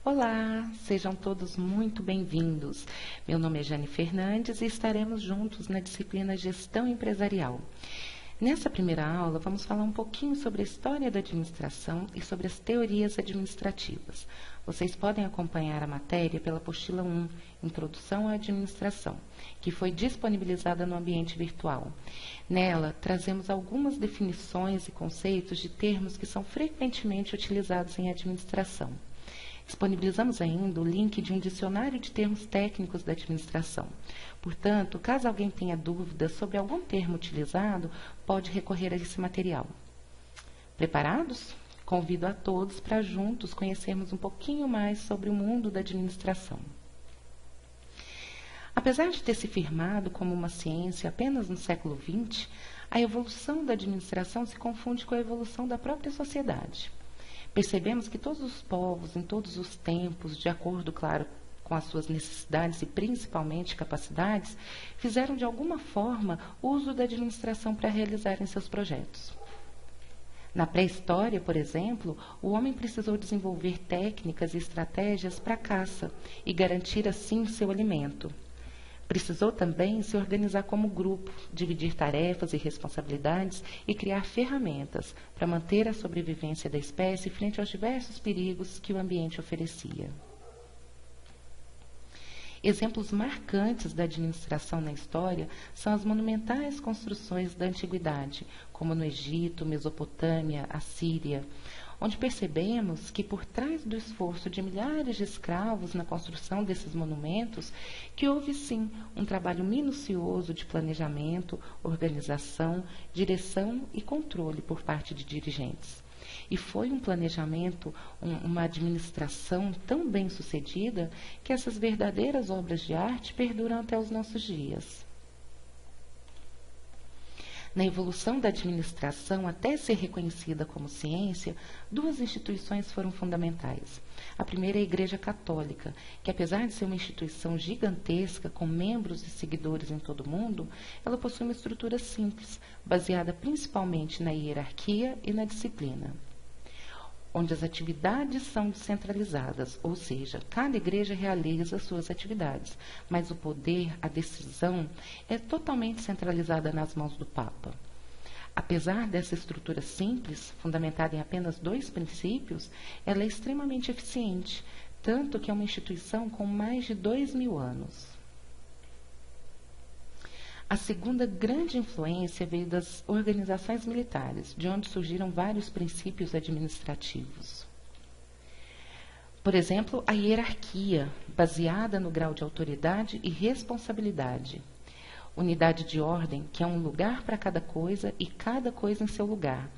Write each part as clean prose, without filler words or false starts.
Olá, sejam todos muito bem-vindos. Meu nome é Jane Fernandes e estaremos juntos na disciplina Gestão Empresarial. Nessa primeira aula, vamos falar um pouquinho sobre a história da administração e sobre as teorias administrativas. Vocês podem acompanhar a matéria pela apostila 1, Introdução à Administração, que foi disponibilizada no ambiente virtual. Nela, trazemos algumas definições e conceitos de termos que são frequentemente utilizados em administração. Disponibilizamos ainda o link de um dicionário de termos técnicos da administração. Portanto, caso alguém tenha dúvidas sobre algum termo utilizado, pode recorrer a esse material. Preparados? Convido a todos para juntos conhecermos um pouquinho mais sobre o mundo da administração. Apesar de ter se firmado como uma ciência apenas no século XX, a evolução da administração se confunde com a evolução da própria sociedade. Percebemos que todos os povos, em todos os tempos, de acordo, claro, com as suas necessidades e principalmente capacidades, fizeram de alguma forma uso da administração para realizarem seus projetos. Na pré-história, por exemplo, o homem precisou desenvolver técnicas e estratégias para a caça e garantir assim seu alimento. Precisou também se organizar como grupo, dividir tarefas e responsabilidades e criar ferramentas para manter a sobrevivência da espécie frente aos diversos perigos que o ambiente oferecia. Exemplos marcantes da administração na história são as monumentais construções da antiguidade, como no Egito, Mesopotâmia, Assíria, onde percebemos que por trás do esforço de milhares de escravos na construção desses monumentos, que houve sim um trabalho minucioso de planejamento, organização, direção e controle por parte de dirigentes. E foi um planejamento, uma administração tão bem sucedida que essas verdadeiras obras de arte perduram até os nossos dias. Na evolução da administração, até ser reconhecida como ciência, duas instituições foram fundamentais. A primeira é a Igreja Católica, que apesar de ser uma instituição gigantesca, com membros e seguidores em todo o mundo, ela possui uma estrutura simples, baseada principalmente na hierarquia e na disciplina, onde as atividades são descentralizadas, ou seja, cada igreja realiza suas atividades, mas o poder, a decisão, é totalmente centralizada nas mãos do Papa. Apesar dessa estrutura simples, fundamentada em apenas 2 princípios, ela é extremamente eficiente, tanto que é uma instituição com mais de 2000 anos. A segunda grande influência veio das organizações militares, de onde surgiram vários princípios administrativos. Por exemplo, a hierarquia, baseada no grau de autoridade e responsabilidade. Unidade de ordem, que é um lugar para cada coisa e cada coisa em seu lugar.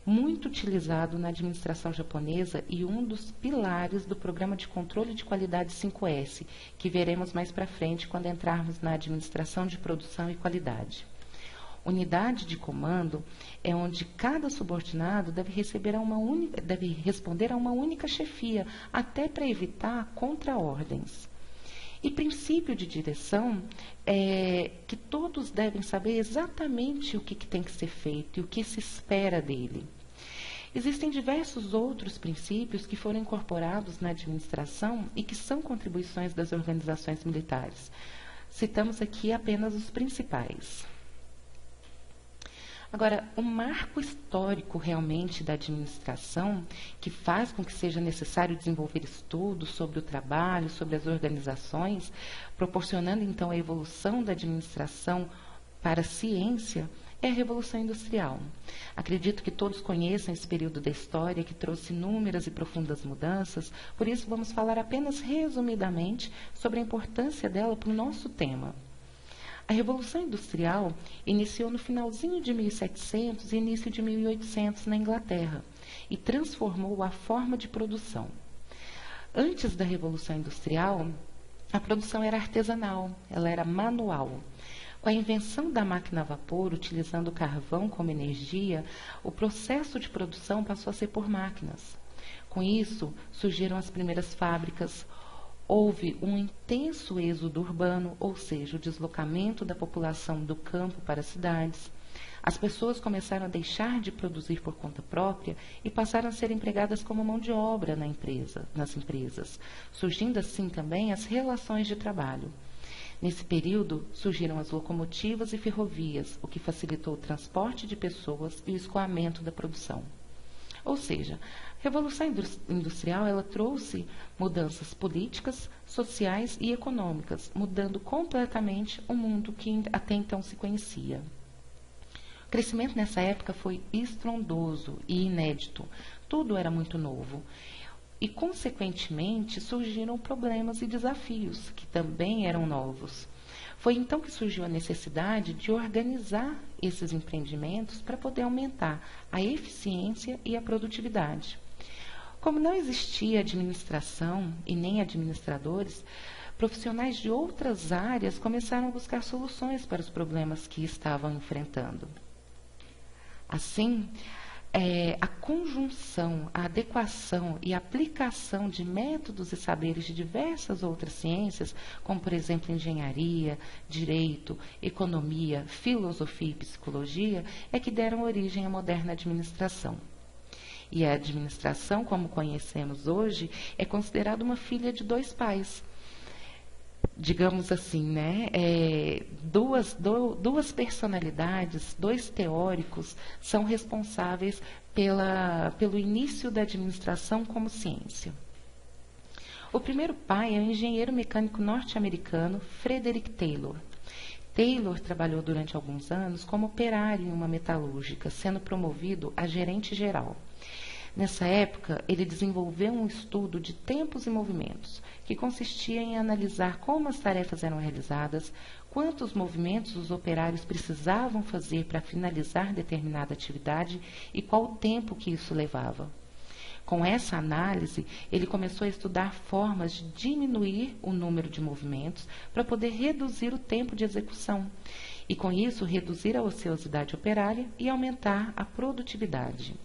Muito utilizado na administração japonesa e um dos pilares do Programa de Controle de Qualidade 5S, que veremos mais para frente quando entrarmos na administração de produção e qualidade. Unidade de comando é onde cada subordinado deve responder a uma única chefia, até para evitar contra-ordens. E princípio de direção é que todos devem saber exatamente o que tem que ser feito e o que se espera dele. Existem diversos outros princípios que foram incorporados na administração e que são contribuições das organizações militares. Citamos aqui apenas os principais. Agora, o marco histórico realmente da administração, que faz com que seja necessário desenvolver estudos sobre o trabalho, sobre as organizações, proporcionando então a evolução da administração para a ciência, é a Revolução Industrial. Acredito que todos conheçam esse período da história que trouxe inúmeras e profundas mudanças, por isso vamos falar apenas resumidamente sobre a importância dela para o nosso tema. A Revolução Industrial iniciou no finalzinho de 1700 e início de 1800 na Inglaterra e transformou a forma de produção. Antes da Revolução Industrial, a produção era artesanal, ela era manual. Com a invenção da máquina a vapor, utilizando o carvão como energia, o processo de produção passou a ser por máquinas. Com isso, surgiram as primeiras fábricas. Houve um intenso êxodo urbano, ou seja, o deslocamento da população do campo para as cidades. As pessoas começaram a deixar de produzir por conta própria e passaram a ser empregadas como mão de obra nas empresas, surgindo assim também as relações de trabalho. Nesse período, surgiram as locomotivas e ferrovias, o que facilitou o transporte de pessoas e o escoamento da produção. Ou seja, a Revolução Industrial ela trouxe mudanças políticas, sociais e econômicas, mudando completamente o mundo que até então se conhecia. O crescimento nessa época foi estrondoso e inédito. Tudo era muito novo. E, consequentemente, surgiram problemas e desafios, que também eram novos. Foi então que surgiu a necessidade de organizar esses empreendimentos para poder aumentar a eficiência e a produtividade. Como não existia administração e nem administradores, profissionais de outras áreas começaram a buscar soluções para os problemas que estavam enfrentando. Assim, a conjunção, a adequação e a aplicação de métodos e saberes de diversas outras ciências, como, por exemplo, engenharia, direito, economia, filosofia e psicologia, é que deram origem à moderna administração. E a administração, como conhecemos hoje, é considerada uma filha de dois pais. Digamos assim, né? Duas personalidades, dois teóricos são responsáveis pelo início da administração como ciência. O primeiro pai é o engenheiro mecânico norte-americano Frederick Taylor. Taylor trabalhou durante alguns anos como operário em uma metalúrgica, sendo promovido a gerente geral. Nessa época, ele desenvolveu um estudo de tempos e movimentos, que consistia em analisar como as tarefas eram realizadas, quantos movimentos os operários precisavam fazer para finalizar determinada atividade e qual o tempo que isso levava. Com essa análise, ele começou a estudar formas de diminuir o número de movimentos para poder reduzir o tempo de execução e, com isso, reduzir a ociosidade operária e aumentar a produtividade.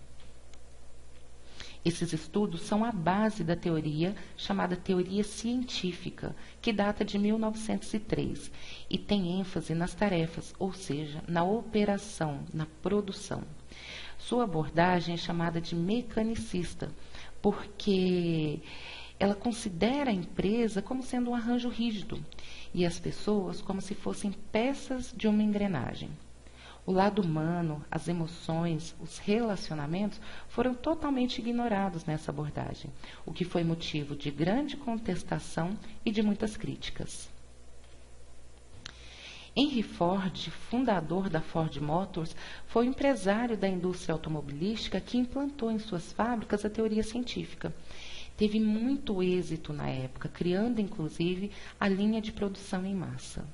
Esses estudos são a base da teoria chamada teoria científica, que data de 1903 e tem ênfase nas tarefas, ou seja, na operação, na produção. Sua abordagem é chamada de mecanicista, porque ela considera a empresa como sendo um arranjo rígido e as pessoas como se fossem peças de uma engrenagem. O lado humano, as emoções, os relacionamentos foram totalmente ignorados nessa abordagem, o que foi motivo de grande contestação e de muitas críticas. Henry Ford, fundador da Ford Motors, foi o empresário da indústria automobilística que implantou em suas fábricas a teoria científica. Teve muito êxito na época, criando inclusive a linha de produção em massa.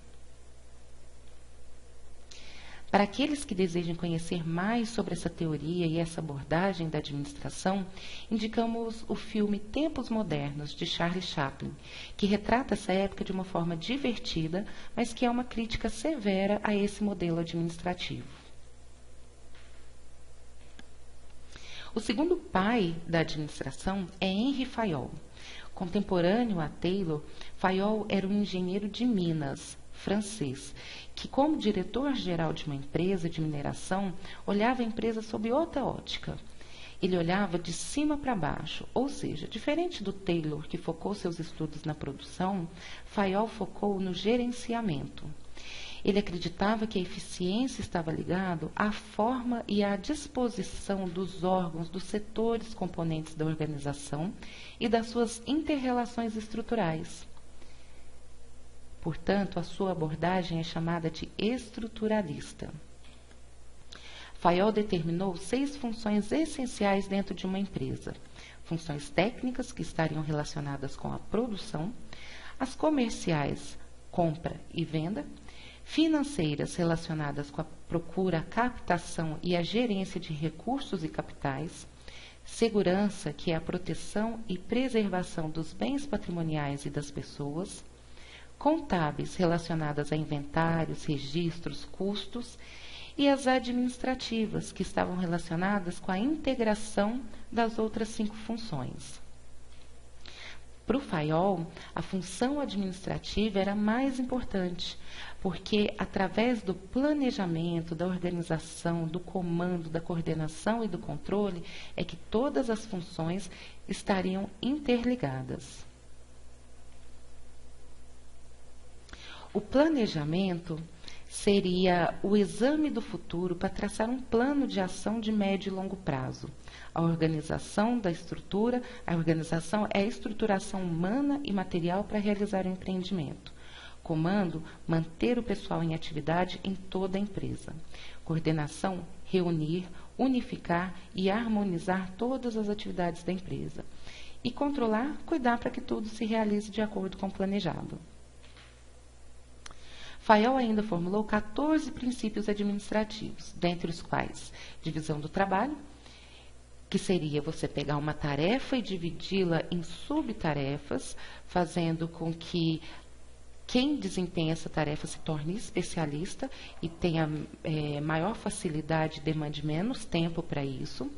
Para aqueles que desejem conhecer mais sobre essa teoria e essa abordagem da administração, indicamos o filme Tempos Modernos, de Charlie Chaplin, que retrata essa época de uma forma divertida, mas que é uma crítica severa a esse modelo administrativo. O segundo pai da administração é Henry Fayol. Contemporâneo a Taylor, Fayol era um engenheiro de Minas, francês, que, como diretor-geral de uma empresa de mineração, olhava a empresa sob outra ótica. Ele olhava de cima para baixo, ou seja, diferente do Taylor, que focou seus estudos na produção, Fayol focou no gerenciamento. Ele acreditava que a eficiência estava ligada à forma e à disposição dos órgãos, dos setores componentes da organização e das suas inter-relações estruturais. Portanto, a sua abordagem é chamada de estruturalista. Fayol determinou 6 funções essenciais dentro de uma empresa. Funções técnicas, que estariam relacionadas com a produção, as comerciais, compra e venda, financeiras, relacionadas com a procura, a captação e a gerência de recursos e capitais, segurança, que é a proteção e preservação dos bens patrimoniais e das pessoas, contábeis, relacionadas a inventários, registros, custos, e as administrativas, que estavam relacionadas com a integração das outras 5 funções. Para o Fayol, a função administrativa era mais importante, porque através do planejamento, da organização, do comando, da coordenação e do controle, é que todas as funções estariam interligadas. O planejamento seria o exame do futuro para traçar um plano de ação de médio e longo prazo. A organização é a estruturação humana e material para realizar o empreendimento. Comando, manter o pessoal em atividade em toda a empresa. Coordenação, reunir, unificar e harmonizar todas as atividades da empresa. E controlar, cuidar para que tudo se realize de acordo com o planejado. Fayol ainda formulou 14 princípios administrativos, dentre os quais divisão do trabalho, que seria você pegar uma tarefa e dividi-la em subtarefas, fazendo com que quem desempenha essa tarefa se torne especialista e tenha maior facilidade e demande menos tempo para isso.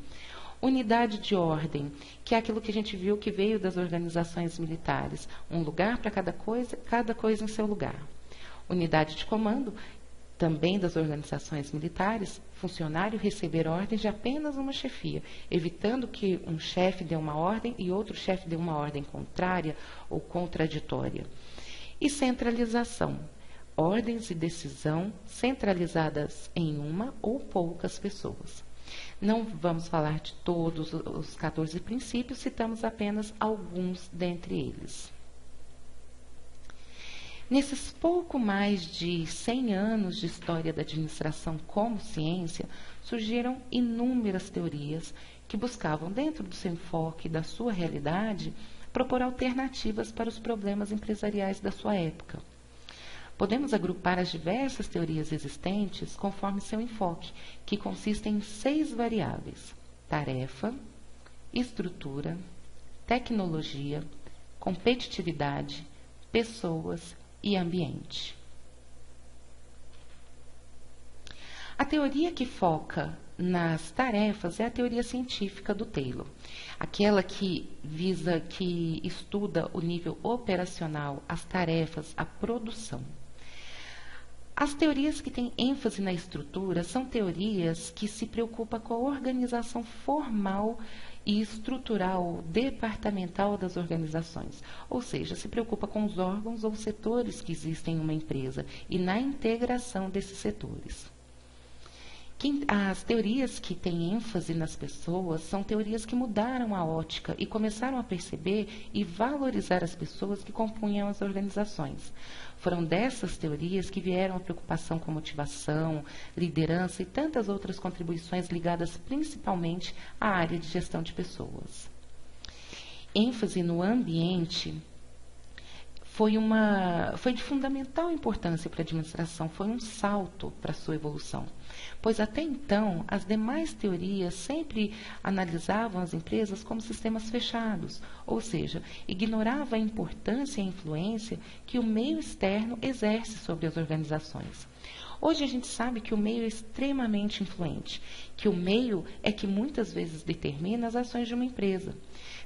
Unidade de ordem, que é aquilo que a gente viu que veio das organizações militares, um lugar para cada coisa em seu lugar. Unidade de comando, também das organizações militares, funcionário receber ordens de apenas uma chefia, evitando que um chefe dê uma ordem e outro chefe dê uma ordem contrária ou contraditória. E centralização, ordens e decisão centralizadas em uma ou poucas pessoas. Não vamos falar de todos os 14 princípios, citamos apenas alguns dentre eles. Nesses pouco mais de 100 anos de história da administração como ciência, surgiram inúmeras teorias que buscavam, dentro do seu enfoque e da sua realidade, propor alternativas para os problemas empresariais da sua época. Podemos agrupar as diversas teorias existentes conforme seu enfoque, que consiste em 6 variáveis: tarefa, estrutura, tecnologia, competitividade, pessoas e ambiente. A teoria que foca nas tarefas é a teoria científica do Taylor, aquela que estuda o nível operacional, as tarefas, a produção. As teorias que têm ênfase na estrutura são teorias que se preocupam com a organização formal e estrutural departamental das organizações, ou seja, se preocupa com os órgãos ou setores que existem em uma empresa e na integração desses setores. As teorias que têm ênfase nas pessoas são teorias que mudaram a ótica e começaram a perceber e valorizar as pessoas que compunham as organizações. Foram dessas teorias que vieram a preocupação com motivação, liderança e tantas outras contribuições ligadas principalmente à área de gestão de pessoas. ênfase no ambiente foi de fundamental importância para a administração, foi um salto para a sua evolução. Pois até então, as demais teorias sempre analisavam as empresas como sistemas fechados, ou seja, ignorava a importância e a influência que o meio externo exerce sobre as organizações. Hoje a gente sabe que o meio é extremamente influente, que o meio é que muitas vezes determina as ações de uma empresa.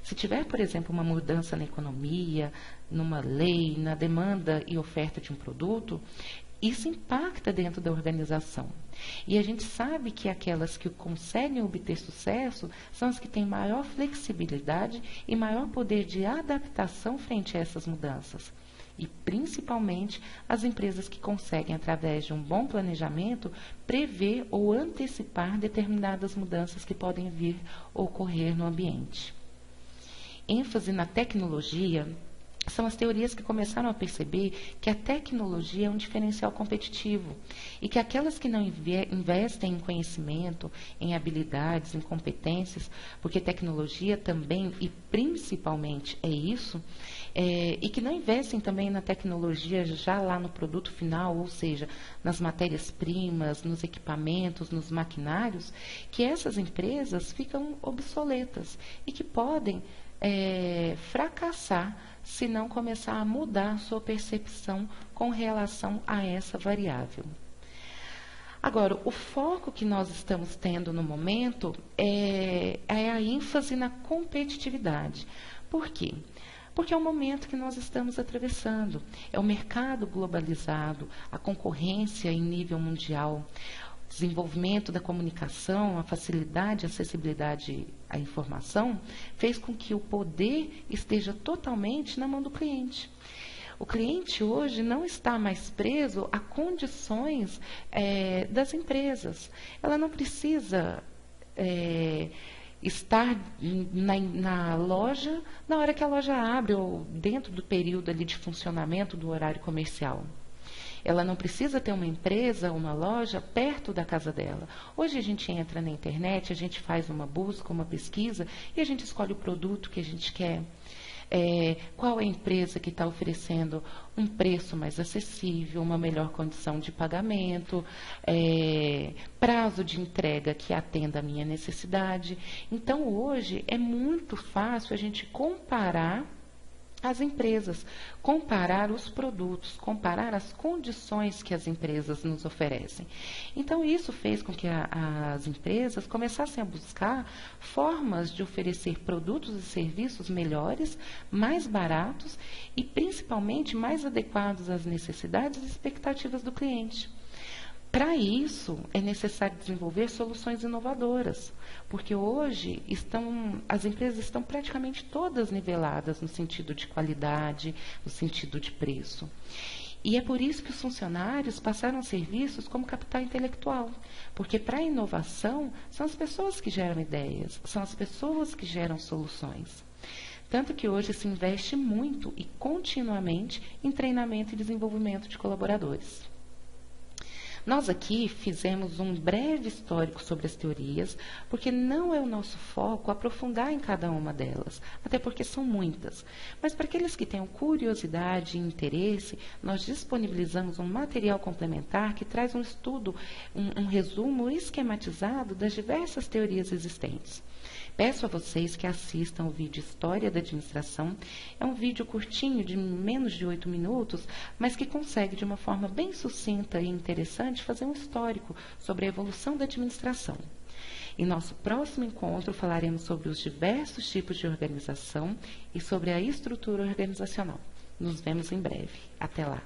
Se tiver, por exemplo, uma mudança na economia, numa lei, na demanda e oferta de um produto, isso impacta dentro da organização. E a gente sabe que aquelas que conseguem obter sucesso são as que têm maior flexibilidade e maior poder de adaptação frente a essas mudanças. E, principalmente, as empresas que conseguem, através de um bom planejamento, prever ou antecipar determinadas mudanças que podem vir a ocorrer no ambiente. ênfase na tecnologia são as teorias que começaram a perceber que a tecnologia é um diferencial competitivo e que aquelas que não investem em conhecimento, em habilidades, em competências, porque tecnologia também e principalmente é isso, e que não investem também na tecnologia já lá no produto final, ou seja, nas matérias-primas, nos equipamentos, nos maquinários, que essas empresas ficam obsoletas e que podem fracassar se não começar a mudar a sua percepção com relação a essa variável. Agora, o foco que nós estamos tendo no momento é a ênfase na competitividade. Por quê? Porque é o momento que nós estamos atravessando. É o mercado globalizado, a concorrência em nível mundial, o desenvolvimento da comunicação, a facilidade e acessibilidade à informação, fez com que o poder esteja totalmente na mão do cliente. O cliente hoje não está mais preso a condições das empresas. Ela não precisa estar na loja na hora que a loja abre ou dentro do período ali de funcionamento do horário comercial. Ela não precisa ter uma empresa, uma loja perto da casa dela. Hoje a gente entra na internet, a gente faz uma busca, uma pesquisa e a gente escolhe o produto que a gente quer. Qual é a empresa que está oferecendo um preço mais acessível, uma melhor condição de pagamento, prazo de entrega que atenda a minha necessidade. Então, hoje é muito fácil a gente comparar as empresas, comparar os produtos, comparar as condições que as empresas nos oferecem. Então, isso fez com que as empresas começassem a buscar formas de oferecer produtos e serviços melhores, mais baratos e, principalmente, mais adequados às necessidades e expectativas do cliente. Para isso, é necessário desenvolver soluções inovadoras, porque hoje as empresas estão praticamente todas niveladas no sentido de qualidade, no sentido de preço. E é por isso que os funcionários passaram a ser vistos como capital intelectual, porque para a inovação são as pessoas que geram ideias, são as pessoas que geram soluções. Tanto que hoje se investe muito e continuamente em treinamento e desenvolvimento de colaboradores. Nós aqui fizemos um breve histórico sobre as teorias, porque não é o nosso foco aprofundar em cada uma delas, até porque são muitas. Mas para aqueles que tenham curiosidade e interesse, nós disponibilizamos um material complementar que traz um estudo, um resumo esquematizado das diversas teorias existentes. Peço a vocês que assistam o vídeo História da Administração. É um vídeo curtinho, de menos de 8 minutos, mas que consegue, de uma forma bem sucinta e interessante, fazer um histórico sobre a evolução da administração. Em nosso próximo encontro, falaremos sobre os diversos tipos de organização e sobre a estrutura organizacional. Nos vemos em breve. Até lá!